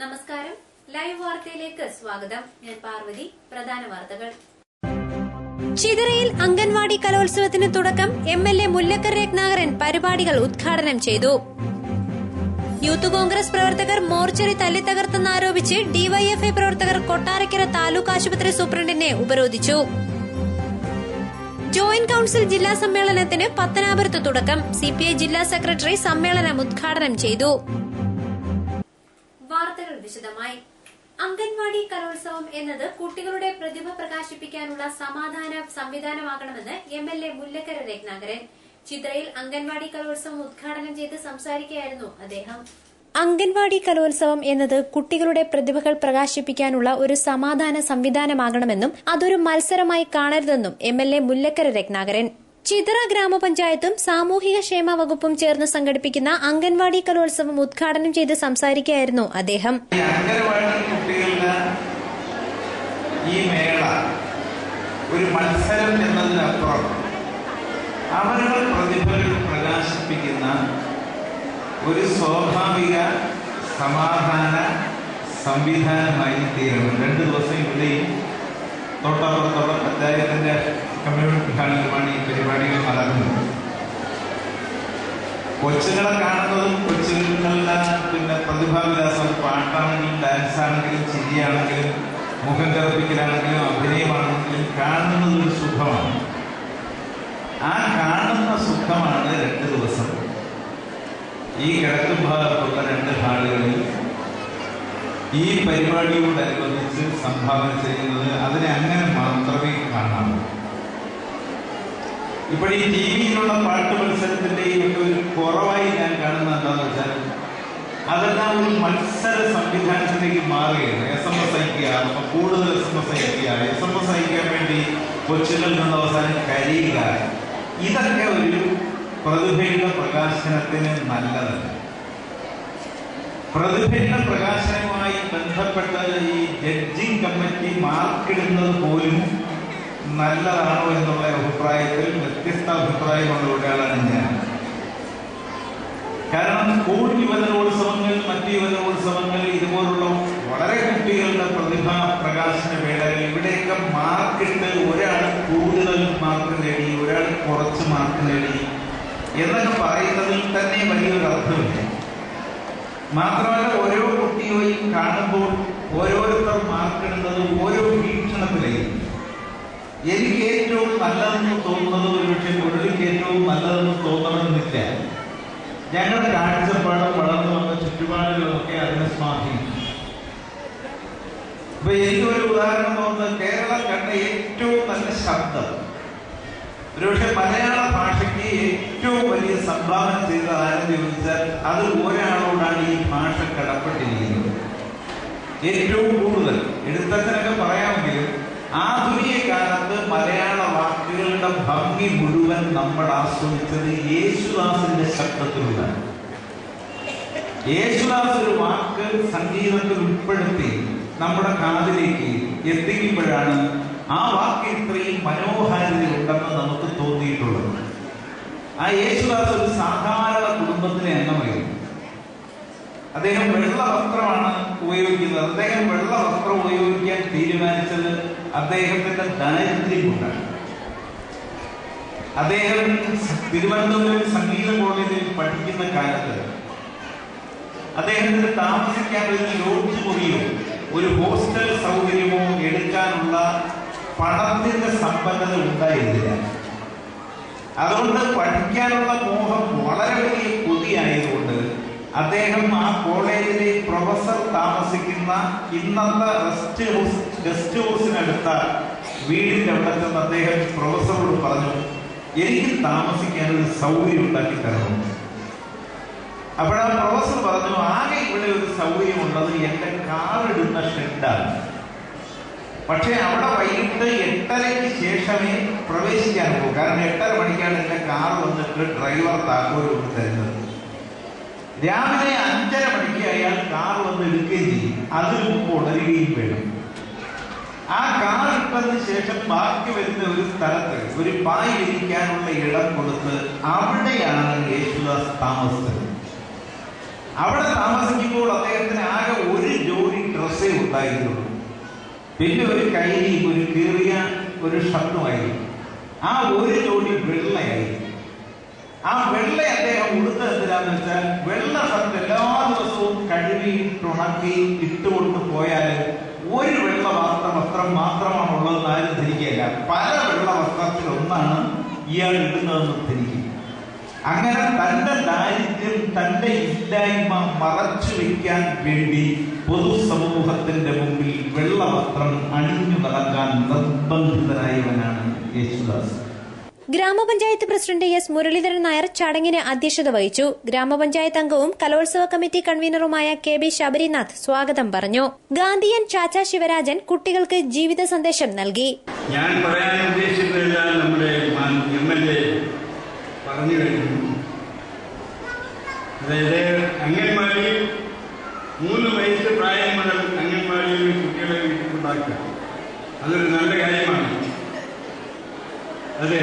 നമസ്കാരം. ലൈവ് വാർത്തയിലേക്ക് സ്വാഗതം. ഞാൻ പാർവതി. പ്രധാന വാർത്തകൾ. ചിതറയിൽ അംഗൻവാടി കലോത്സവത്തിന് തുടക്കം. MLA മുല്ലക്കര രത്നാകരൻ പരിപാടികൾ ഉദ്ഘാടനം ചെയ്തു. യൂത്ത് കോൺഗ്രസ് പ്രവർത്തകർ മോർച്ചറി തല്ലിത്തകർത്തെന്നാരോപിച്ച് DYFI പ്രവർത്തകർ കൊട്ടാരക്കര താലൂക്ക് ആശുപത്രി സൂപ്രണ്ടിനെ ഉപരോധിച്ചു. ജോയിന്റ് കൌൺസിൽ ജില്ലാ സമ്മേളനത്തിന് പത്തനാപുരത്ത് തുടക്കം. CPI ജില്ലാ സെക്രട്ടറി സമ്മേളനം ഉദ്ഘാടനം ചെയ്തു. വാർത്തകൾ വിശദമായി. അംഗൻവാടി കലോത്സവം എന്നത് കുട്ടികളുടെ പ്രതിഭ പ്രകാശിപ്പിക്കാനുള്ള സമാധാന സംവിധാനമാകണമെന്ന് MLA മുല്ലക്കര രത്നാകരൻ ചിത്രയിൽ അംഗൻവാടി കലോത്സവം ഉദ്ഘാടനം ചെയ്ത് സംസാരിക്കുകയായിരുന്നു അദ്ദേഹം. അംഗൻവാടി കലോത്സവം എന്നത് കുട്ടികളുടെ പ്രതിഭകൾ പ്രകാശിപ്പിക്കാനുള്ള ഒരു സമാധാന സംവിധാനമാകണമെന്നും അതൊരു മത്സരമായി കാണരുതെന്നും MLA മുല്ലക്കര രത്നാകരൻ. ചിതറ ഗ്രാമപഞ്ചായത്തും സാമൂഹിക ക്ഷേമ വകുപ്പും ചേർന്ന് സംഘടിപ്പിക്കുന്ന അംഗൻവാടി കലോത്സവം ഉദ്ഘാടനം ചെയ്ത് സംസാരിക്കുകയായിരുന്നു അദ്ദേഹം. ഈ മേള ഒരു മത്സരം എന്നതിനപ്പുറം അവരുടെ പ്രതിഭകൾ പ്രകാശിപ്പിക്കുന്ന ഒരു സ്വാഭാവിക സമാധാന സംവിധാനമായി തീരണം. 2 ദിവസം ഇവിടെയും തൊട്ടപ്പുറത്തുള്ള പഞ്ചായത്തിന്റെ കമ്മ്യൂണിറ്റി ഹാളിലുമാണ് ഈ പരിപാടികൾ നടക്കുന്നത്. കൊച്ചുങ്ങളെ കാണുന്നതും കൊച്ചുങ്ങളുടെ പ്രതിഭാവിലാസം, പാട്ടാണെങ്കിലും ഡാൻസ് ആണെങ്കിലും ചിരിയാണെങ്കിലും മുഖം കറുപ്പിക്കലാണെങ്കിലും അഭിനയമാണെങ്കിലും കാണുന്നത് ഒരു സുഖമാണ്. ആ കാണുന്ന സുഖമാണ് 2 ദിവസം ഈ കിഴക്കും ഭാഗത്തുള്ള 2 ഹാളുകളിൽ ഈ പരിപാടിയോടനുബന്ധിച്ച് സംഭാവന ചെയ്യുന്നത്. അതിനെ അങ്ങനെ മാത്രമേ കാണാവൂ. ഇപ്പോൾ ഈ TV-യിലുള്ള പാട്ട് മത്സരത്തിന്റെയും ഒക്കെ ഒരു കുറവായി ഞാൻ കാണുന്നത് എന്താണെന്ന് വെച്ചാൽ അതെല്ലാം ഒരു മത്സര സംവിധാനത്തിലേക്ക് മാറുകയാണ്. SMS അയക്കുക, അപ്പൊ കൂടുതൽ SMS അയക്കുക, SMS അയക്കാൻ വേണ്ടി കൊച്ചുകളിൽ നിന്ന് അവസാനം കരയുക, ഇതൊക്കെ ഒരു പ്രതിഭയുടെ പ്രകാശനത്തിന് നല്ലതല്ല. പ്രതിഭയുടെ പ്രകാശനവുമായി ബന്ധപ്പെട്ട ഈ ജഡ്ജിംഗ് കമ്മിറ്റി മാർക്കിടുന്നത് പോലും നല്ലതാണോ എന്നുള്ള അഭിപ്രായത്തിൽ വ്യത്യസ്ത അഭിപ്രായമുള്ള ഒരാളാണ് ഞാൻ. കാരണം സ്കൂൾ യുവജനോത്സവങ്ങൾ, മറ്റ് യുവജനോത്സവങ്ങൾ, ഇതുപോലുള്ള വളരെ കുട്ടികളുടെ പ്രതിഭാ പ്രകാശന വേളകൾ, ഇവിടെയൊക്കെ മാർക്കിട്ട് ഒരാൾ കൂടുതൽ മാർക്ക് നേടി, ഒരാൾ കുറച്ച് മാർക്ക് നേടി എന്നൊക്കെ പറയുന്നതിൽ തന്നെ വലിയൊരു അർത്ഥമില്ല. മാത്രമല്ല ഓരോ കുട്ടിയെയും കാണുമ്പോൾ ഓരോരുത്തർ മാർക്കിടുന്നത് ഓരോ വീക്ഷണത്തിലേക്ക്. എനിക്ക് ഏറ്റവും നല്ലതെന്ന് തോന്നുന്നത് ഒരുപക്ഷെ മുരളിക്ക് ഏറ്റവും നല്ലതെന്ന് തോന്നണമെന്നില്ല. ഞങ്ങളുടെ കാഴ്ചപ്പാടും വളർന്നു വന്ന ചുറ്റുപാടുകളൊക്കെ അതിനെ സ്വാധീനിക്കും. ഇപ്പൊ എനിക്കൊരു ഉദാഹരണം തോന്നുന്നത്, കേരളം കണ്ട ഏറ്റവും നല്ല ശബ്ദം, ഒരുപക്ഷെ മലയാള ഭാഷയ്ക്ക് ഏറ്റവും വലിയ സംഭാവന ചെയ്ത ആരെന്ന് ചോദിച്ചാൽ അത് ഒരാളോടാണ് ഈ ഭാഷ കടപ്പെട്ടിരിക്കുന്നത്. ഏറ്റവും കൂടുതൽ എഴുത്തച്ഛനൊക്കെ പറയാമെങ്കിലും ആധുനിക കാലത്ത് മലയാള വാക്കുകളുടെ ഭംഗി മുഴുവൻ നമ്മൾ ആസ്വദിച്ചത് യേശുദാസിന്റെ ശബ്ദത്തിലൂടെ. യേശുദാസ് ഒരു വാക്ക് സംഗീതത്തിൽ ഉൾപ്പെടുത്തി നമ്മുടെ കാതിലേക്ക് എത്തിക്കുമ്പോഴാണ് ആ വാക്ക് ഇത്രയും മനോഹാരിതയുണ്ടെന്ന് നമുക്ക് തോന്നിയിട്ടുള്ളത്. ആ യേശുദാസ് ഒരു സാധാരണ കുടുംബത്തിലെ അംഗമായിരുന്നു. അദ്ദേഹം വെള്ള വസ്ത്രമാണ് ഉപയോഗിക്കുന്നത്. അദ്ദേഹം വെള്ള വസ്ത്രം ഉപയോഗിക്കാൻ തീരുമാനിച്ചത് അദ്ദേഹത്തിന്റെ ദാരിദ്ര്യം കൊണ്ടാണ്. അദ്ദേഹം തിരുവനന്തപുരം സംഗീത കോളേജിൽ പഠിക്കുന്ന കാലത്ത് അദ്ദേഹത്തിന് താമസിക്കാൻ ഒരു ലോഡ്ജ് മുറിയോ ഒരു ഹോസ്റ്റൽ സൗകര്യമോ എടുക്കാനുള്ള പണത്തിന്റെ സമ്പന്നത ഉണ്ടായിരുന്നില്ല. അതുകൊണ്ട് പഠിക്കാനുള്ള മോഹം വളരെ വലിയ കൊതിയായതുകൊണ്ട് അദ്ദേഹം ആ കോളേജിലെ പ്രൊഫസർ താമസിക്കുന്ന ഇന്നത്തെ ഗസ്റ്റ് ഹൗസിനടുത്ത വീടിന്റെ അവിടെ ചെന്ന് അദ്ദേഹം പ്രൊഫസറോട് പറഞ്ഞു, എനിക്ക് താമസിക്കാൻ ഒരു സൗകര്യം ഉണ്ടാക്കി തരണം. അപ്പോഴാ പ്രൊഫസർ പറഞ്ഞു, ആകെ ഇവിടെ ഒരു സൗകര്യം ഉള്ളത് എന്റെ കാർ ഇടുന്ന ഷെഡാണ്. പക്ഷെ അവിടെ വൈകിട്ട് 8:30-ക്ക് ശേഷമേ പ്രവേശിക്കാൻ പോകും. കാരണം 8:30 മണിക്കാണ് എന്റെ കാർ വന്നിട്ട് ഡ്രൈവർ താക്കോല് കൊണ്ട് തരുന്നത്. രാവിലെ 5:30 മണിക്ക് അയാൾ കാർ വന്ന് എടുക്കുകയും ചെയ്യും. അതിനു മുമ്പ് ഉണരുകയും വേണം. ആ കാർ ഇട്ടതിന് ശേഷം ബാക്കി വരുന്ന ഒരു സ്ഥലത്ത് ഒരു പായ് വിരിക്കാനുള്ള ഇടം കൊടുത്ത് അവിടെയാണ് യേശുദാസ് താമസിച്ചത്. അവിടെ താമസിക്കുമ്പോൾ അദ്ദേഹത്തിന് ആകെ ഒരു ഉണ്ടായിരുന്നുള്ളൂ. പിന്നെ ഒരു കൈലിയും ഒരു കീറിയ ഒരു ഷർട്ടുമായി. ആ ഒരു ജോഡി വെള്ളയായി. ആ വെള്ള അദ്ദേഹം ഉടുത്തത് എന്തിനാന്ന് വെച്ചാൽ, വെള്ള ഷർട്ട് എല്ലാ ദിവസവും കഴുകി ഉണക്കി ഇട്ടുകൊണ്ട് പോയാൽ ഒരു വെള്ള വസ്ത്രം മാത്രമാണുള്ളതെന്ന് ആരും ധരിക്കുകയില്ല. പല വെള്ള വസ്ത്രത്തിലൊന്നാണ് ഇയാൾ ഇടുന്നതെന്ന് ധരിക്കും. അങ്ങനെ തന്റെ ദാരിദ്ര്യം, തന്റെ ഇല്ലായ്മ മറച്ചു വെക്കാൻ വേണ്ടി പൊതുസമൂഹത്തിന്റെ മുമ്പിൽ വെള്ള വസ്ത്രം അണിഞ്ഞു നടക്കാൻ നിർബന്ധിതനായവനാണ് യേശുദാസ്. ഗ്രാമപഞ്ചായത്ത് പ്രസിഡന്റ് എസ് മുരളീധരൻ നായർ ചടങ്ങിന് അധ്യക്ഷത വഹിച്ചു. ഗ്രാമപഞ്ചായത്ത് അംഗവും കലോത്സവ കമ്മിറ്റി കൺവീനറുമായ കെ ബി ശബരിനാഥ് സ്വാഗതം പറഞ്ഞു. ഗാന്ധിയൻ ചാച്ച ശിവരാജൻ കുട്ടികൾക്ക് ജീവിത സന്ദേശം നൽകി. ഞാൻ പറയാൻ ഉദ്ദേശിക്കുന്നതെല്ലാം നമ്മുടെ MLA പറഞ്ഞു കഴിഞ്ഞു. അതായത് അംഗൻവാടി 3 വയസ്സ് പ്രായം മുതൽ അംഗൻവാടിയിൽ കുട്ടികളെ വീട്ടിലുണ്ടാക്കുക, അതൊരു നല്ല കാര്യമാണ്. അത്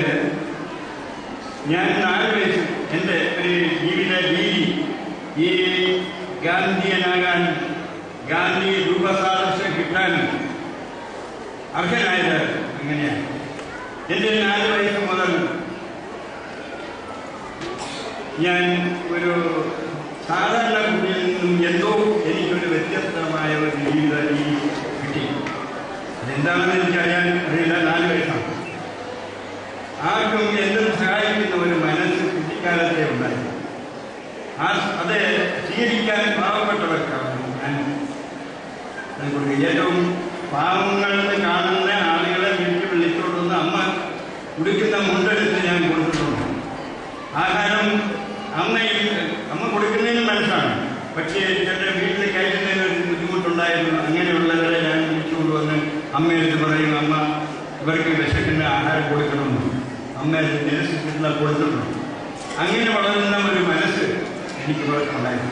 ഞാൻ 4 വയസ്സ് എൻ്റെ ഒരു ജീവിത രീതി ഈ ഗാന്ധിയനാകാൻ, ഗാന്ധി രൂപസാദൃശ്യം കിട്ടാൻ അർഹനായത് അങ്ങനെയാണ്. എൻ്റെ 4 വയസ്സ് മുതൽ ഞാൻ ഒരു സാധാരണ കുട്ടിയിൽ നിന്നും എന്തോ എനിക്കൊരു വ്യത്യസ്തമായ ഒരു ജീവിത രീതി കിട്ടി. അതെന്താണെന്ന് എനിക്കറിയാൻ അറിയില്ല. 4 വയസ്സാണ്. ആർക്കും എന്തും സഹായിക്കുന്ന ഒരു മനസ്സ് കുട്ടിക്കാലത്തെ ഉണ്ടായി. അത് സ്വീകരിക്കാൻ പാവപ്പെട്ടവർക്കാണ് ഞാൻ കൊടുക്കുക. ഏറ്റവും പാവങ്ങളെന്ന് കാണുന്ന ആളുകളെ വീട്ടിൽ വിളിച്ചുകൊണ്ടുവന്ന് അമ്മ ഉടുക്കുന്ന മുണ്ടെടുത്ത് ഞാൻ കൊടുത്തിട്ടുണ്ട്. ആഹാരം അമ്മ കൊടുക്കുന്നതിന് മനസ്സാണ്, പക്ഷേ ചില വീട്ടിൽ കയറ്റുന്നതിന് ഒരു ബുദ്ധിമുട്ടുണ്ടായിരുന്നു. അങ്ങനെയുള്ളവരെ ഞാൻ വിളിച്ചുകൊണ്ടുവന്ന് അമ്മയെടുത്ത് പറയും, അമ്മ ഇവർക്ക് വിശക്കുന്ന ആഹാരം കൊടുക്കണമെന്ന്. അമ്മ നിരസിച്ചിട്ടുള്ള കൊടുത്തിട്ടുണ്ട്. അങ്ങനെ വളരുന്ന ഒരു മനസ്സ് എനിക്ക് ഉണ്ടായിരുന്നു.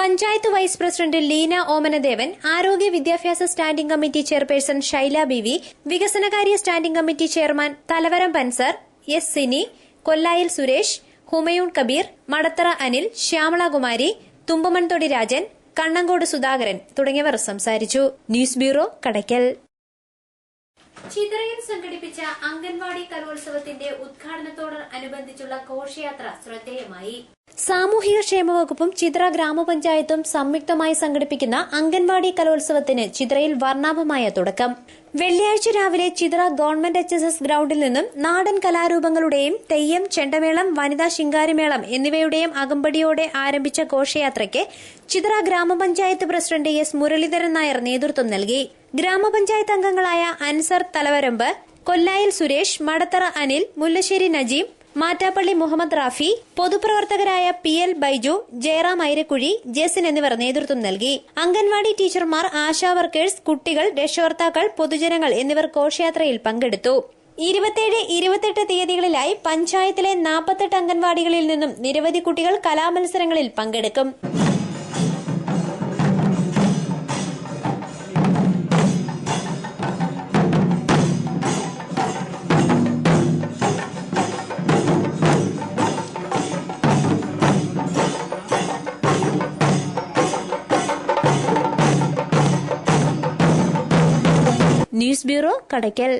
പഞ്ചായത്ത് വൈസ് പ്രസിഡന്റ് ലീന ഓമനദേവൻ, ആരോഗ്യ വിദ്യാഭ്യാസ standing committee chairperson Shaila Beevi, വികസനകാര്യ standing committee chairman Thalavaram Pansar, S Sini, Kollayil Suresh, Humayun Kabir, Madathara Anil, Shyamalakumari, Thumbamonthodi Rajan, Kannankode Sudhakaran തുടങ്ങിയവർ സംസാരിച്ചു. News bureau, Kadakkal. ചിത്രയിൽ സംഘടിപ്പിച്ച അംഗൻവാടി കലോത്സവത്തിന്റെ ഉദ്ഘാടനത്തോടനുബന്ധിച്ചുള്ള ഘോഷയാത്ര ശ്രദ്ധേയമായി. സാമൂഹിക ക്ഷേമ വകുപ്പും ചിത്ര ഗ്രാമപഞ്ചായത്തും സംയുക്തമായി സംഘടിപ്പിക്കുന്ന അംഗൻവാടി കലോത്സവത്തിന് ചിത്രയിൽ വർണ്ണാഭമായ തുടക്കം. വെള്ളിയാഴ്ച രാവിലെ ചിത്ര ഗവൺമെന്റ് HSS ഗ്രൌണ്ടിൽ നിന്നും നാടൻ കലാരൂപങ്ങളുടെയും തെയ്യം, ചെണ്ടമേളം, വനിതാ ശിങ്കാരിമേളം എന്നിവയുടെയും അകമ്പടിയോടെ ആരംഭിച്ച ഘോഷയാത്രയ്ക്ക് ചിത്ര ഗ്രാമപഞ്ചായത്ത് പ്രസിഡന്റ് എസ് മുരളീധരൻ നായർ നേതൃത്വം നൽകി. ഗ്രാമപഞ്ചായത്ത് അംഗങ്ങളായ അൻസർ തലവരമ്പ്, കൊല്ലായിൽ സുരേഷ്, മടത്തറ അനിൽ, മുല്ലശ്ശേരി നജീം, മാറ്റാപ്പള്ളി മുഹമ്മദ് റാഫി, പൊതുപ്രവർത്തകരായ PL ബൈജു, ജയറാം ഐരക്കുഴി, ജെസിൻ എന്നിവർ നേതൃത്വം നൽകി. അംഗൻവാടി ടീച്ചർമാർ, ആശാ വർക്കേഴ്സ്, കുട്ടികൾ, രക്ഷകർത്താക്കൾ, പൊതുജനങ്ങൾ എന്നിവർ ഘോഷയാത്രയിൽ പങ്കെടുത്തു. 27, 28 തീയതികളിലായി പഞ്ചായത്തിലെ 48 അംഗൻവാടികളിൽ നിന്നും നിരവധി കുട്ടികൾ കലാമത്സരങ്ങളിൽ പങ്കെടുക്കും. News bureau, Kadakkal.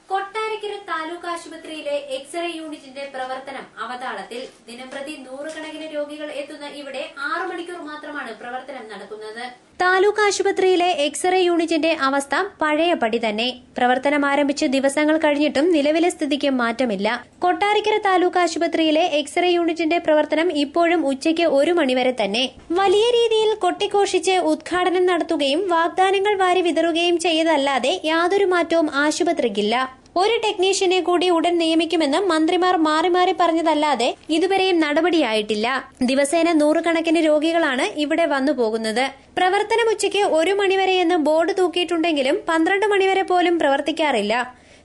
കൊട്ടാരക്കര താലൂക്ക് ആശുപത്രിയിലെ എക്സ്റേ യൂണിറ്റിന്റെ പ്രവർത്തനം അവതാളത്തിൽ. ദിനംപ്രതി 100 കണക്കിന് രോഗികൾ എത്തുന്ന ഇവിടെ 6 മണിക്കൂർ മാത്രമാണ് പ്രവർത്തനം നടക്കുന്നത്. താലൂക്ക് ആശുപത്രിയിലെ എക്സ്റേ യൂണിറ്റിന്റെ അവസ്ഥ പഴയപടി തന്നെ. പ്രവർത്തനം ആരംഭിച്ച് ദിവസങ്ങൾ കഴിഞ്ഞിട്ടും നിലവിലെ സ്ഥിതിക്ക് മാറ്റമില്ല. കൊട്ടാരക്കര താലൂക്ക് ആശുപത്രിയിലെ എക്സ്റേ യൂണിറ്റിന്റെ പ്രവർത്തനം ഇപ്പോഴും ഉച്ചയ്ക്ക് 1 മണിവരെ തന്നെ. വലിയ രീതിയിൽ കൊട്ടിഘോഷിച്ച് ഉദ്ഘാടനം നടത്തുകയും വാഗ്ദാനങ്ങൾ വാരി വിതറുകയും ചെയ്തതല്ലാതെ യാതൊരു മാറ്റവും ആശുപത്രിക്കില്ല. ഒരു ടെക്നീഷ്യനെ കൂടി ഉടൻ നിയമിക്കുമെന്ന് മന്ത്രിമാർ മാറി മാറി പറഞ്ഞതല്ലാതെ ഇതുവരെയും നടപടിയായിട്ടില്ല. ദിവസേന 100 കണക്കിന് രോഗികളാണ് ഇവിടെ വന്നു പോകുന്നത്. പ്രവർത്തനം ഉച്ചയ്ക്ക് 1 മണിവരെയെന്ന് ബോർഡ് തൂക്കിയിട്ടുണ്ടെങ്കിലും 12 മണിവരെ പോലും പ്രവർത്തിക്കാറില്ല.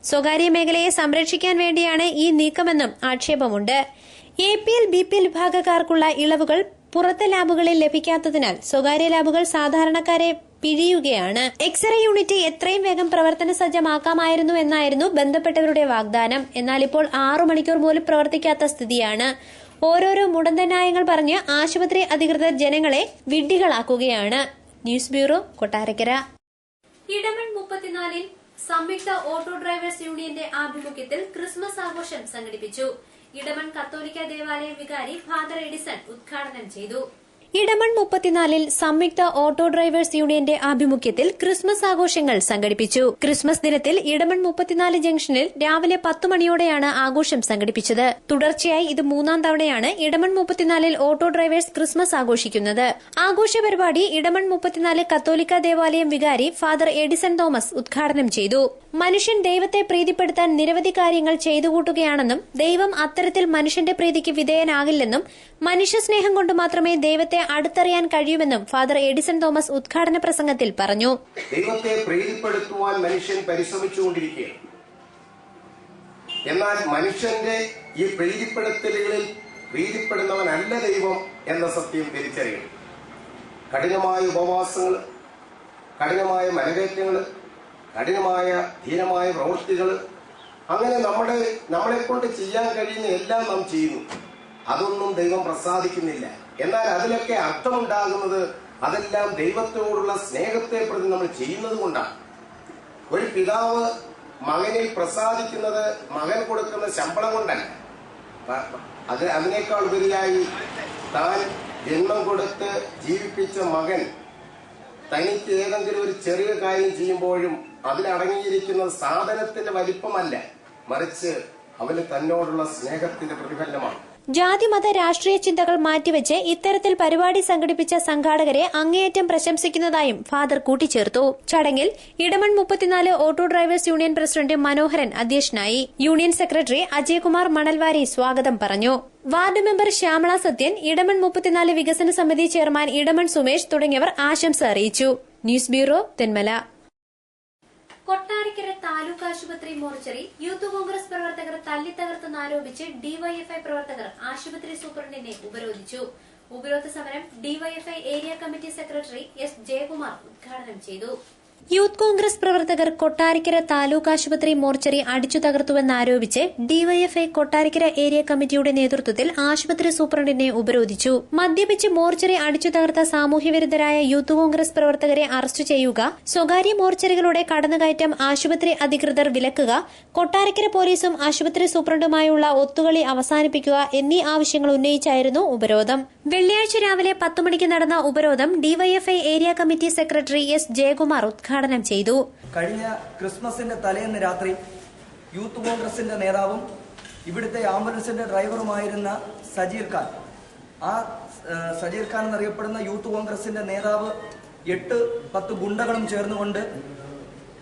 സ്വകാര്യ മേഖലയെ സംരക്ഷിക്കാൻ വേണ്ടിയാണ് ഈ നീക്കമെന്നും ആക്ഷേപമുണ്ട്. APL, BPL വിഭാഗക്കാർക്കുള്ള ഇളവുകൾ പുറത്തെ ലാബുകളിൽ ലഭിക്കാത്തതിനാൽ സ്വകാര്യ ലാബുകൾ സാധാരണക്കാരെ പിഴിയുകയാണ്. എക്സ്റേ യൂണിറ്റ് എത്രയും വേഗം പ്രവർത്തന സജ്ജമാക്കാമായിരുന്നു എന്നായിരുന്നു ബന്ധപ്പെട്ടവരുടെ വാഗ്ദാനം. എന്നാൽ ഇപ്പോൾ 6 മണിക്കൂർ പോലും പ്രവർത്തിക്കാത്ത സ്ഥിതിയാണ്. ഓരോരോ മുടന്തന്യായങ്ങൾ പറഞ്ഞ് ആശുപത്രി അധികൃതർ ജനങ്ങളെ വിഡ്ഢികളാക്കുകയാണ്. News bureau, Kottarakkara. ഇടമൺ 34 സംയുക്ത ഓട്ടോ ഡ്രൈവേഴ്സ് യൂണിയന്റെ ആഭിമുഖ്യത്തിൽ ക്രിസ്മസ് ആഘോഷം സംഘടിപ്പിച്ചു. ഇടമൺ കത്തോലിക്ക ദേവാലയം വികാരി ഫാദർ എഡിസൺ ഉദ്ഘാടനം ചെയ്തു. ഇടമൺ 34 സംയുക്ത ഓട്ടോ ഡ്രൈവേഴ്സ് യൂണിയന്റെ ആഭിമുഖ്യത്തിൽ ക്രിസ്മസ് ആഘോഷങ്ങൾ സംഘടിപ്പിച്ചു. ക്രിസ്മസ് ദിനത്തിൽ ഇടമൺ 34 ജംഗ്ഷനിൽ രാവിലെ 10 മണിയോടെയാണ് ആഘോഷം സംഘടിപ്പിച്ചത്. തുടർച്ചയായി ഇത് 3-ാം തവണയാണ് ഇടമൺ 34 ഓട്ടോ ഡ്രൈവേഴ്സ് ക്രിസ്മസ് ആഘോഷിക്കുന്നത്. ആഘോഷ പരിപാടി ഇടമൺ 34 കത്തോലിക്ക ദേവാലയം വികാരി ഫാദർ എഡിസൺ തോമസ് ഉദ്ഘാടനം ചെയ്തു. മനുഷ്യൻ ദൈവത്തെ പ്രീതിപ്പെടുത്താൻ നിരവധി കാര്യങ്ങൾ ചെയ്തുകൂട്ടുകയാണെന്നും ദൈവം അത്തരത്തിൽ മനുഷ്യന്റെ പ്രീതിക്ക് വിധേയനാകില്ലെന്നും മനുഷ്യസ്നേഹം കൊണ്ട് മാത്രമേ ദൈവത്തെ അടുത്തറിയാൻ കഴിയുമെന്നും ഫാദർ എഡിസൺ തോമസ് ഉദ്ഘാടന പ്രസംഗത്തിൽ പറഞ്ഞു. ദൈവത്തെ പ്രീതിപ്പെടുത്തുവാൻ മനുഷ്യൻ പരിശ്രമിച്ചുകൊണ്ടിരിക്കുകയാണ്. എന്നാൽ മനുഷ്യന്റെ ഈ പ്രീതിപ്പെടുത്തലുകളിൽ പ്രീതിപ്പെടുന്നവനല്ല ദൈവം എന്ന സത്യം തിരിച്ചറിയണം. കഠിനമായ ഉപവാസങ്ങൾ, കഠിനമായ മനകയറ്റങ്ങൾ, കഠിനമായ ധീരമായ പ്രവൃത്തികൾ, അങ്ങനെ നമ്മളെ കൊണ്ട് ചെയ്യാൻ കഴിയുന്ന എല്ലാം നാം ചെയ്യുന്നു. അതൊന്നും ദൈവം പ്രസാദിക്കുന്നില്ല. എന്നാൽ അതിലൊക്കെ അർത്ഥമുണ്ടാകുന്നത് അതെല്ലാം ദൈവത്തോടുള്ള സ്നേഹത്തെ പ്രതി നമ്മൾ ചെയ്യുന്നത് കൊണ്ടാണ്. ഒരു പിതാവ് മകനിൽ പ്രസാദിക്കുന്നത് മകൻ കൊടുക്കുന്ന ശമ്പളം കൊണ്ടല്ല. അതിനേക്കാൾ ഉപരിയായി താൻ ജന്മം കൊടുത്ത് ജീവിപ്പിച്ച മകൻ തനിക്ക് ഏതെങ്കിലും ഒരു ചെറിയ കാര്യം ചെയ്യുമ്പോഴും അതിലടങ്ങിയിരിക്കുന്ന സാധനത്തിന്റെ വലിപ്പമല്ല, മറിച്ച് അവന് തന്നോടുള്ള സ്നേഹത്തിന്റെ പ്രതിഫലനമാണ്. ജാതിമത രാഷ്ട്രീയ ചിന്തകൾ മാറ്റിവെച്ച് ഇത്തരത്തിൽ പരിപാടി സംഘടിപ്പിച്ച സംഘാടകരെ അങ്ങേയറ്റം പ്രശംസിക്കുന്നതായും ഫാദർ കൂട്ടിച്ചേർത്തു. ചടങ്ങിൽ Edamon 34 auto drivers union president Manoharan അധ്യക്ഷനായി. യൂണിയൻ സെക്രട്ടറി അജയ്കുമാർ മണൽവാരി സ്വാഗതം പറഞ്ഞു. വാർഡ് മെമ്പർ ശ്യാമള സത്യൻ, ഇടമൺ 34 വികസന സമിതി ചെയർമാൻ ഇടമൺ സുമേഷ് തുടങ്ങിയവർ ആശംസ അറിയിച്ചു. News bureau, Thenmala. കൊട്ടാരക്കര താലൂക്ക് ആശുപത്രി മോർച്ചറി യൂത്ത് കോൺഗ്രസ് പ്രവർത്തകർ തല്ലിത്തകർത്തെന്നാരോപിച്ച് ഡിവൈഎഫ്ഐ പ്രവർത്തകർ ആശുപത്രി സൂപ്രണ്ടിനെ ഉപരോധിച്ചു. ഉപരോധ സമരം DYFI area committee secretary S Jayakumar ഉദ്ഘാടനം ചെയ്തു. യൂത്ത് കോൺഗ്രസ് പ്രവർത്തകർ കൊട്ടാരക്കര താലൂക്ക് ആശുപത്രി മോർച്ചറി അടിച്ചു തകർത്തുവെന്നാരോപിച്ച് ഡിവൈഎഫ്ഐ കൊട്ടാരക്കര ഏരിയ കമ്മിറ്റിയുടെ നേതൃത്വത്തിൽ ആശുപത്രി സൂപ്രണ്ടിനെ ഉപരോധിച്ചു. മദ്യപിച്ച് മോർച്ചറി അടിച്ചു തകർത്ത സാമൂഹ്യവിരുദ്ധരായ യൂത്ത് കോൺഗ്രസ് പ്രവർത്തകരെ അറസ്റ്റ് ചെയ്യുക, സ്വകാര്യ മോർച്ചറികളുടെ കടന്നുകയറ്റം ആശുപത്രി അധികൃതർ വിലക്കുക, കൊട്ടാരക്കര പോലീസും ആശുപത്രി സൂപ്രണ്ടുമായുള്ള ഒത്തുകളി അവസാനിപ്പിക്കുക എന്നീ ആവശ്യങ്ങൾ ഉന്നയിച്ചായിരുന്നു ഉപരോധം. വെള്ളിയാഴ്ച രാവിലെ 10 മണിക്ക് നടന്ന ഉപരോധം DYFI area committee secretary S Jayakumar ഉദ്ഘാടനം ചെയ്തു. കഴിഞ്ഞ ക്രിസ്മസിന്റെ തലേന്ന് രാത്രി യൂത്ത് കോൺഗ്രസിന്റെ നേതാവും ഇവിടുത്തെ ആംബുലൻസിന്റെ ഡ്രൈവറുമായിരുന്ന സജീർ ഖാൻ എന്നറിയപ്പെടുന്ന യൂത്ത് കോൺഗ്രസിന്റെ നേതാവ് 8-10 ഗുണ്ടകളും ചേർന്നുകൊണ്ട്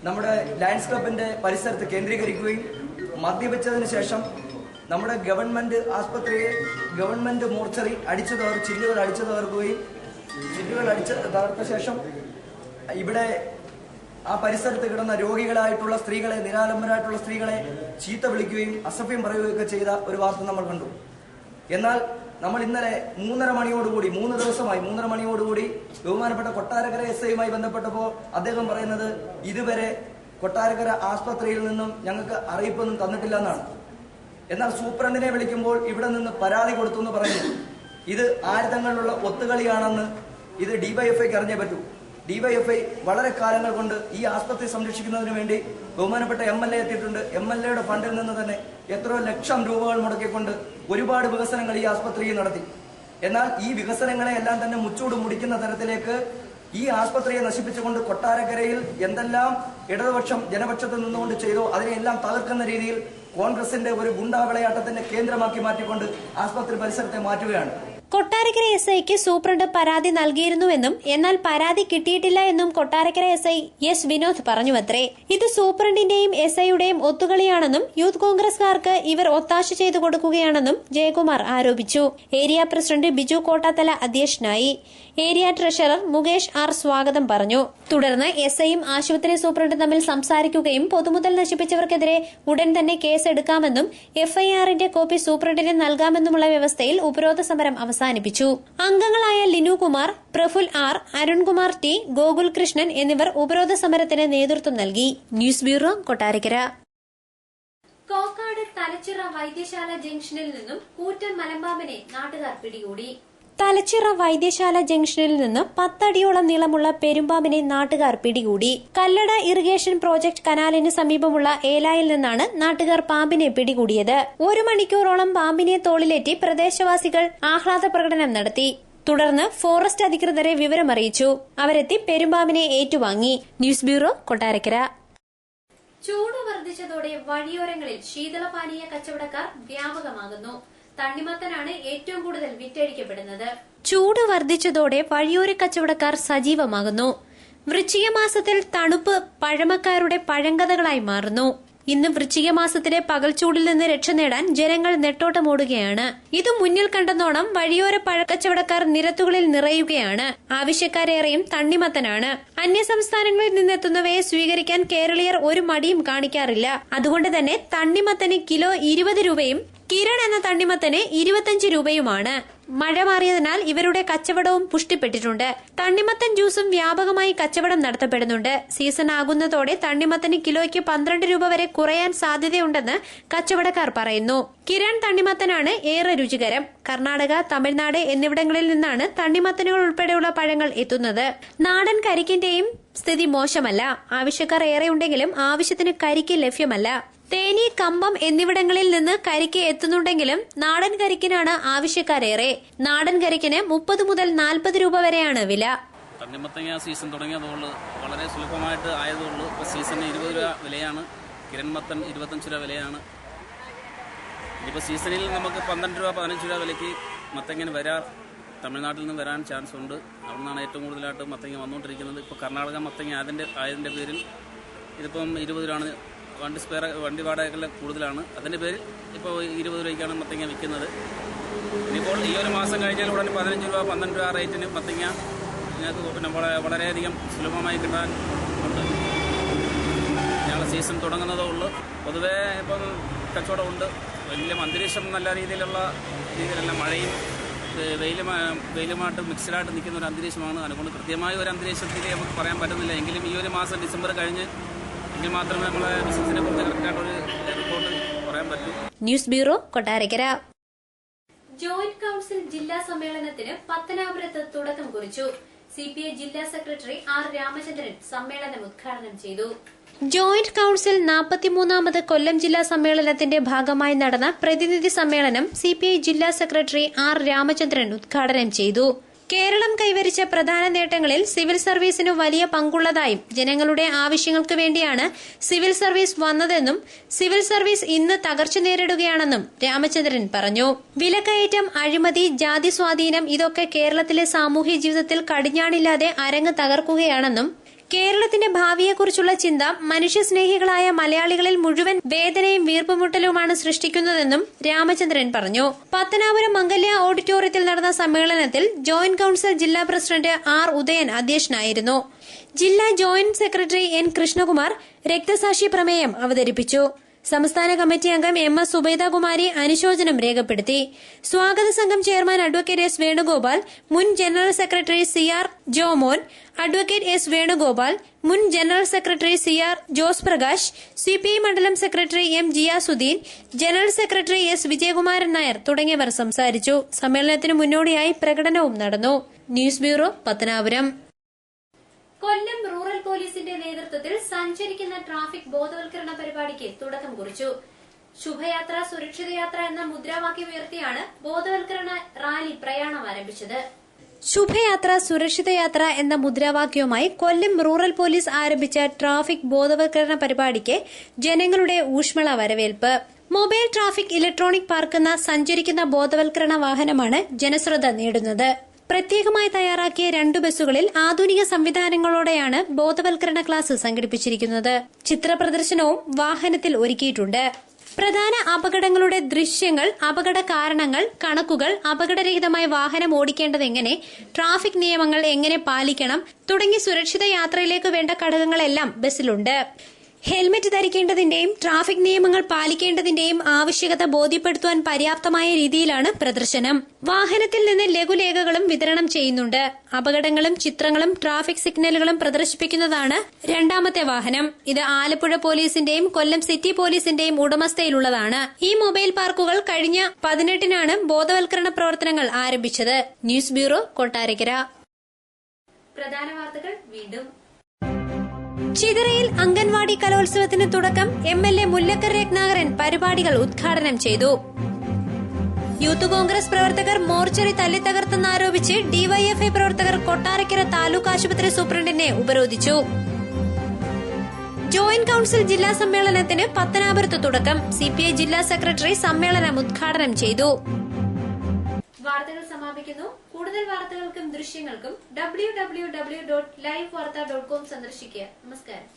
നമ്മുടെ ലയൺസ് ക്ലബിന്റെ പരിസരത്ത് കേന്ദ്രീകരിക്കുകയും മദ്യപിച്ചതിന് ശേഷം നമ്മുടെ ഗവൺമെന്റ് ആസ്പത്രിയെ ഗവൺമെന്റ് മോർച്ചറി ചില്ലുകൾ അടിച്ചു തകർത്ത ശേഷം ഇവിടെ ആ പരിസരത്ത് കിടന്ന രോഗികളായിട്ടുള്ള സ്ത്രീകളെ, നിരാലംബരായിട്ടുള്ള സ്ത്രീകളെ ചീത്ത വിളിക്കുകയും അസഭ്യം പറയുകയൊക്കെ ചെയ്ത ഒരു വാർത്ത നമ്മൾ കണ്ടു. എന്നാൽ നമ്മൾ ഇന്നലെ 3:30 മണിയോടുകൂടി 3 ദിവസമായി 3:30 മണിയോടുകൂടി ബഹുമാനപ്പെട്ട കൊട്ടാരക്കര SIയുമായി ബന്ധപ്പെട്ടപ്പോൾ അദ്ദേഹം പറയുന്നത് ഇതുവരെ കൊട്ടാരക്കര ആസ്പത്രിയിൽ നിന്നും ഞങ്ങൾക്ക് അറിയിപ്പൊന്നും തന്നിട്ടില്ല എന്നാണ്. എന്നാൽ സൂപ്രണ്ടിനെ വിളിക്കുമ്പോൾ ഇവിടെ നിന്ന് പരാതി കൊടുത്തു എന്ന് പറയുന്നു. ഇത് ആര് തങ്ങളിലുള്ള ഒത്തുകളിയാണെന്ന് ഇത് ഡിവൈഎഫ്ഐക്ക് അറിഞ്ഞേ പറ്റൂ. ഡിവൈഎഫ്ഐ വളരെ കാലങ്ങൾ കൊണ്ട് ഈ ആസ്പത്രി സംരക്ഷിക്കുന്നതിന് വേണ്ടി ബഹുമാനപ്പെട്ട MLA എത്തിയിട്ടുണ്ട്. MLAയുടെ ഫണ്ടിൽ നിന്ന് തന്നെ എത്രയോ ലക്ഷം രൂപകൾ മുടക്കിക്കൊണ്ട് ഒരുപാട് വികസനങ്ങൾ ഈ ആസ്പത്രിയിൽ നടത്തി. എന്നാൽ ഈ വികസനങ്ങളെ എല്ലാം തന്നെ മുച്ചൂട് മുടിക്കുന്ന തരത്തിലേക്ക് ഈ ആസ്പത്രിയെ നശിപ്പിച്ചുകൊണ്ട് കൊട്ടാരക്കരയിൽ എന്തെല്ലാം ഇടതുപക്ഷം ജനപക്ഷത്ത് നിന്നുകൊണ്ട് ചെയ്തോ അതിനെല്ലാം തകർക്കുന്ന രീതിയിൽ കോൺഗ്രസിന്റെ ഒരു ഗുണ്ടാവിളയാട്ടത്തിന്റെ കേന്ദ്രമാക്കി മാറ്റിക്കൊണ്ട് ആസ്പത്രി പരിസരത്തെ മാറ്റുകയാണ്. കൊട്ടാരക്കര SIക്ക് സൂപ്രണ്ട് പരാതി നൽകിയിരുന്നുവെന്നും എന്നാൽ പരാതി കിട്ടിയിട്ടില്ല എന്നും കൊട്ടാരക്കര SI എസ് വിനോദ് പറഞ്ഞുവത്രേ. ഇത് സൂപ്രണ്ടിന്റെയും SIയുടെയും ഒത്തുകളിയാണെന്നും യൂത്ത് കോൺഗ്രസുകാർക്ക് ഇവർ ഒത്താശ ചെയ്തു കൊടുക്കുകയാണെന്നും ജയകുമാർ ആരോപിച്ചു. ഏരിയ പ്രസിഡന്റ് ബിജു കോട്ടാത്തല അധ്യക്ഷനായി. ഏരിയ ട്രഷറർ മുകേഷ് ആർ സ്വാഗതം പറഞ്ഞു. തുടർന്ന് SIയും ആശുപത്രി സൂപ്രണ്ടും തമ്മിൽ സംസാരിക്കുകയും പൊതുമുതൽ നശിപ്പിച്ചവർക്കെതിരെ ഉടൻ തന്നെ കേസെടുക്കാമെന്നും FIRന്റെ കോപ്പി സൂപ്രണ്ടിന് നൽകാമെന്നുമുള്ള വ്യവസ്ഥയിൽ ഉപരോധ സമരം അവസാനിപ്പിച്ചു. അംഗങ്ങളായ ലിനു കുമാർ, പ്രഫുൽ R, അരുൺകുമാർ T, ഗോകുൽ കൃഷ്ണൻ എന്നിവർ ഉപരോധ സമരത്തിന് നേതൃത്വം നൽകി. News bureau, Kottarakkara. കോക്കാട് തലച്ചിറ വൈദ്യശാല ജംഗ്ഷനിൽ നിന്നും കൂറ്റൻ മലമ്പാമ്പിനെ നാട്ടുകാർ പിടികൂടി. തലച്ചിറ വൈദ്യശാല ജംഗ്ഷനിൽ നിന്ന് 10 അടിയോളം നീളമുള്ള പെരുമ്പാമ്പിനെ നാട്ടുകാർ പിടികൂടി. കല്ലട ഇറിഗേഷൻ പ്രോജക്ട് കനാലിന് സമീപമുള്ള ഏലായിൽ നിന്നാണ് നാട്ടുകാർ പാമ്പിനെ പിടികൂടിയത്. 1 മണിക്കൂറോളം പാമ്പിനെ തോളിലേറ്റി പ്രദേശവാസികൾ ആഹ്ലാദ പ്രകടനം നടത്തി. തുടർന്ന് ഫോറസ്റ്റ് അധികൃതരെ വിവരമറിയിച്ചു. അവരെത്തി പെരുമ്പാമ്പിനെ ഏറ്റുവാങ്ങി. News bureau, Kottarakkara. ചൂട് വർദ്ധിച്ചതോടെ വഴിയോരങ്ങളിൽ ശീതളപാനീയ കച്ചവടക്കാർ വ്യാപകമാകുന്നു. തണ്ണിമത്തനാണ് ഏറ്റവും കൂടുതൽ വിറ്റഴിക്കപ്പെടുന്നത്. ചൂട് വർദ്ധിച്ചതോടെ വഴിയോര കച്ചവടക്കാർ സജീവമാകുന്നു. വൃശ്ചിക മാസത്തിൽ തണുപ്പ് പഴമക്കാരുടെ പഴങ്കഥകളായി മാറുന്നു. ഇന്ന് വൃശ്ചിക മാസത്തിലെ പകൽച്ചൂടിൽ നിന്ന് രക്ഷ നേടാൻ ജനങ്ങൾ നെട്ടോട്ടമോടുകയാണ്. ഇത് മുന്നിൽ കണ്ടെന്നോണം വഴിയോര പഴക്കച്ചവടക്കാർ നിരത്തുകളിൽ നിറയുകയാണ്. ആവശ്യക്കാരേറെയും തണ്ണിമത്തനാണ്. അന്യസംസ്ഥാനങ്ങളിൽ നിന്നെത്തുന്നവയെ സ്വീകരിക്കാൻ കേരളീയർ ഒരു മടിയും കാണിക്കാറില്ല. അതുകൊണ്ട് തന്നെ തണ്ണിമത്തന് കിലോ 20 രൂപയും കിരൺ എന്ന തണ്ണിമത്തന് 25 രൂപയുമാണ്. മഴ മാറിയതിനാൽ ഇവരുടെ കച്ചവടവും പുഷ്ടിപ്പെട്ടിട്ടുണ്ട്. തണ്ണിമത്തൻ ജ്യൂസും വ്യാപകമായി കച്ചവടം നടത്തപ്പെടുന്നുണ്ട്. സീസൺ ആകുന്നതോടെ തണ്ണിമത്തന് കിലോയ്ക്ക് 12 രൂപ വരെ കുറയാൻ സാധ്യതയുണ്ടെന്ന് കച്ചവടക്കാർ പറയുന്നു. കിരൺ തണ്ണിമത്തനാണ് ഏറെ രുചികരം. കർണാടക, തമിഴ്നാട് എന്നിവിടങ്ങളിൽ നിന്നാണ് തണ്ണിമത്തനുകൾ ഉൾപ്പെടെയുള്ള പഴങ്ങൾ എത്തുന്നത്. നാടൻ കരിക്കിന്റെയും സ്ഥിതി മോശമല്ല. ആവശ്യക്കാർ ഏറെയുണ്ടെങ്കിലും ആവശ്യത്തിന് കരിക്ക് ലഭ്യമല്ല. തേനി, കമ്പം എന്നിവിടങ്ങളിൽ നിന്ന് കരിക്ക് എത്തുന്നുണ്ടെങ്കിലും നാടൻ കരിക്കിനാണ് ആവശ്യക്കാരേറെ. നാടൻ കരിക്കിന് 30 മുതൽ 40 രൂപ വരെയാണ് വില. തണ്ണിമത്തങ്ങ സീസൺ തുടങ്ങിയതുകൊണ്ട് വളരെ സുലഭമായിട്ട് ആയതുകൊണ്ട് ഇപ്പോൾ സീസണിന് 20 രൂപ വിലയാണ്. കിരൺമത്തൻ 25 രൂപ വിലയാണ്. ഇപ്പോൾ സീസണിൽ നമുക്ക് 12 രൂപ 15 രൂപ വിലയ്ക്ക് മത്തങ്ങന് തമിഴ്നാട്ടിൽ നിന്ന് വരാൻ ചാൻസ് ഉണ്ട്. അവിടെ നിന്നാണ് ഏറ്റവും കൂടുതലായിട്ട് മത്തങ്ങ വന്നുകൊണ്ടിരിക്കുന്നത്. ഇപ്പോൾ കർണാടക മത്തങ്ങ ആയതിൻ്റെ പേരിൽ ഇതിപ്പം 20 രൂപയാണ്. വണ്ടി വാടകയെല്ലാം കൂടുതലാണ്. അതിൻ്റെ പേരിൽ ഇപ്പോൾ 20 രൂപയ്ക്കാണ് മത്തങ്ങ വിൽക്കുന്നത്. ഇനിയിപ്പോൾ ഈ ഒരു മാസം കഴിഞ്ഞാൽ ഉടനെ 15 രൂപ 12 രൂപ റേറ്റിന് മത്തങ്ങ ഞങ്ങൾക്ക് പിന്നെ വളരെയധികം സുലഭമായി കിട്ടാൻ ഉണ്ട്. ഞങ്ങളുടെ സീസൺ തുടങ്ങുന്നതേ ഉള്ളൂ. പൊതുവേ ഇപ്പം കച്ചവടമുണ്ട്. വലിയ അന്തരീക്ഷം നല്ല രീതിയിലല്ല മഴയും വെയിലുമായിട്ട് മിക്സഡായിട്ട് നിൽക്കുന്ന ഒരു അന്തരീക്ഷമാണ്. അതുകൊണ്ട് കൃത്യമായ ഒരു അന്തരീക്ഷത്തിൽ നമുക്ക് പറയാൻ പറ്റുന്നില്ല. എങ്കിലും ഈ ഒരു മാസം ഡിസംബർ കഴിഞ്ഞ് എങ്കിൽ മാത്രമേ നമ്മളെ ബിസിനസിനെ കുറിച്ച് കറക്റ്റായിട്ടൊരു റിപ്പോർട്ട് പറയാൻ പറ്റൂ. News bureau, Kottarakkara. Joint council ജില്ലാ സമ്മേളനത്തിന് പത്തനാപുരത്ത് തുടക്കം കുറിച്ചു. CPI ജില്ലാ സെക്രട്ടറി R രാമചന്ദ്രൻ സമ്മേളനം ഉദ്ഘാടനം ചെയ്തു. ജോയിന്റ് കൌൺസിൽ 43ാമത് കൊല്ലം ജില്ലാ സമ്മേളനത്തിന്റെ ഭാഗമായി നടന്ന പ്രതിനിധി സമ്മേളനം CPI ജില്ലാ സെക്രട്ടറി R രാമചന്ദ്രൻ ഉദ്ഘാടനം ചെയ്തു. കേരളം കൈവരിച്ച പ്രധാന നേട്ടങ്ങളിൽ സിവിൽ സർവീസിന് വലിയ പങ്കുള്ളതായും ജനങ്ങളുടെ ആവശ്യങ്ങൾക്ക് വേണ്ടിയാണ് സിവിൽ സർവീസ് വന്നതെന്നും സിവിൽ സർവീസ് ഇന്ന് തകർച്ച നേരിടുകയാണെന്നും രാമചന്ദ്രൻ പറഞ്ഞു. വിലക്കയറ്റം, അഴിമതി, ജാതി സ്വാധീനം ഇതൊക്കെ കേരളത്തിലെ സാമൂഹ്യ ജീവിതത്തിൽ കടിഞ്ഞാണില്ലാതെ അരങ്ങ് തകർക്കുകയാണെന്നും കേരളത്തിന്റെ ഭാവിയെക്കുറിച്ചുള്ള ചിന്ത മനുഷ്യസ്നേഹികളായ മലയാളികളിൽ മുഴുവൻ വേദനയും വീർപ്പുമുട്ടലുമാണ് സൃഷ്ടിക്കുന്നതെന്നും രാമചന്ദ്രൻ പറഞ്ഞു. പത്തനാപുരം മംഗല്യ ഓഡിറ്റോറിയത്തിൽ നടന്ന സമ്മേളനത്തിൽ ജോയിന്റ് കൌൺസിൽ ജില്ലാ പ്രസിഡന്റ് R ഉദയൻ അധ്യക്ഷനായിരുന്നു. ജില്ലാ ജോയിന്റ് സെക്രട്ടറി N കൃഷ്ണകുമാർ രക്തസാക്ഷി പ്രമേയം അവതരിപ്പിച്ചു. സംസ്ഥാന കമ്മിറ്റി അംഗം MS സുബൈദകുമാരി അനുശോചനം രേഖപ്പെടുത്തി. സ്വാഗത സംഘം ചെയർമാൻ അഡ്വക്കേറ്റ് S വേണുഗോപാൽ, മുൻ general secretary CR Jomon, advocate S Venugopal, മുൻ general secretary CR Jose Prakash, CPI മണ്ഡലം സെക്രട്ടറി M Jiyasuddin, general secretary S Vijayakumaran Nair തുടങ്ങിയവർ സംസാരിച്ചു. സമ്മേളനത്തിന് മുന്നോടിയായി പ്രകടനവും നടന്നു. ന്യൂസ് ബ്യൂറോ, പത്തനാപുരം. കൊല്ലം റൂറൽ പോലീസിന്റെ നേതൃത്വത്തിൽ സഞ്ചരിക്കുന്ന ട്രാഫിക് ബോധവൽക്കരണ പരിപാടിക്ക് തുടക്കം കുറിച്ചു. ശുഭയാത്ര സുരക്ഷിതയാത്ര എന്ന മുദ്രാവാക്യമുയർത്തിയാണ് ബോധവൽക്കരണ റാലി പ്രയാണം ആരംഭിച്ചത്. ശുഭയാത്ര സുരക്ഷിതയാത്ര എന്ന മുദ്രാവാക്യവുമായി കൊല്ലം റൂറൽ പോലീസ് ആരംഭിച്ച ട്രാഫിക് ബോധവൽക്കരണ പരിപാടിക്ക് ജനങ്ങളുടെ ഊഷ്മള വരവേൽപ്പ്. മൊബൈൽ ട്രാഫിക് ഇലക്ട്രോണിക് പാർക്കുന്ന സഞ്ചരിക്കുന്ന ബോധവൽക്കരണ വാഹനമാണ് ജനശ്രദ്ധ നേടുന്നത്. പ്രത്യേകമായി തയ്യാറാക്കിയ 2 ബസ്സുകളിൽ ആധുനിക സംവിധാനങ്ങളോടെയാണ് ബോധവൽക്കരണ ക്ലാസ് സംഘടിപ്പിച്ചിരിക്കുന്നത്. ചിത്രപ്രദർശനവും വാഹനത്തിൽ ഒരുക്കിയിട്ടുണ്ട്. പ്രധാന അപകടങ്ങളുടെ ദൃശ്യങ്ങൾ, അപകട കാരണങ്ങൾ, കണക്കുകൾ, അപകടരഹിതമായി വാഹനം ഓടിക്കേണ്ടതെങ്ങനെ, ട്രാഫിക് നിയമങ്ങൾ എങ്ങനെ പാലിക്കണം തുടങ്ങി സുരക്ഷിത യാത്രയിലേക്ക് വേണ്ട ഘടകങ്ങളെല്ലാം ബസ്സിലുണ്ട്. ഹെൽമറ്റ് ധരിക്കേണ്ടതിന്റെയും ട്രാഫിക് നിയമങ്ങൾ പാലിക്കേണ്ടതിന്റെയും ആവശ്യകത ബോധ്യപ്പെടുത്തുവാൻ പര്യാപ്തമായ രീതിയിലാണ് പ്രദർശനം. വാഹനത്തിൽ നിന്ന് ലഘുലേഖകളും വിതരണം ചെയ്യുന്നുണ്ട്. അപകടങ്ങളും ചിത്രങ്ങളും ട്രാഫിക് സിഗ്നലുകളും പ്രദർശിപ്പിക്കുന്നതാണ് രണ്ടാമത്തെ വാഹനം. ഇത് ആലപ്പുഴ പോലീസിന്റെയും കൊല്ലം സിറ്റി പോലീസിന്റെയും ഉടമസ്ഥയിലുള്ളതാണ്. ഈ മൊബൈൽ പാർക്കുകൾ കഴിഞ്ഞ 18-നാണ് ബോധവൽക്കരണ പ്രവർത്തനങ്ങൾ ആരംഭിച്ചത്. News bureau, Kottarakkara. പ്രധാന വാർത്തകൾ വീണ്ടും. ചിതറയിൽ അംഗൻവാടി കലോത്സവത്തിന് തുടക്കം. MLA മുല്ലക്കര രത്നാകരൻ പരിപാടികൾ ഉദ്ഘാടനം ചെയ്തു. യൂത്ത് കോൺഗ്രസ് പ്രവർത്തകർ മോർച്ചറി തല്ലിത്തകർത്തെന്നാരോപിച്ച് DYFI പ്രവർത്തകർ കൊട്ടാരക്കര താലൂക്ക് ആശുപത്രി സൂപ്രണ്ടിനെ ഉപരോധിച്ചു. ജോയിന്റ് കൌൺസിൽ ജില്ലാ സമ്മേളനത്തിന് പത്തനാപുരത്ത് തുടക്കം. CPI ജില്ലാ സെക്രട്ടറി സമ്മേളനം ഉദ്ഘാടനം ചെയ്തു. വാർത്തകൾ സമാപിക്കുന്നു. കൂടുതൽ വാർത്തകൾക്കും ദൃശ്യങ്ങൾക്കും www.livevarta.com സന്ദർശിക്കുക. നമസ്കാരം.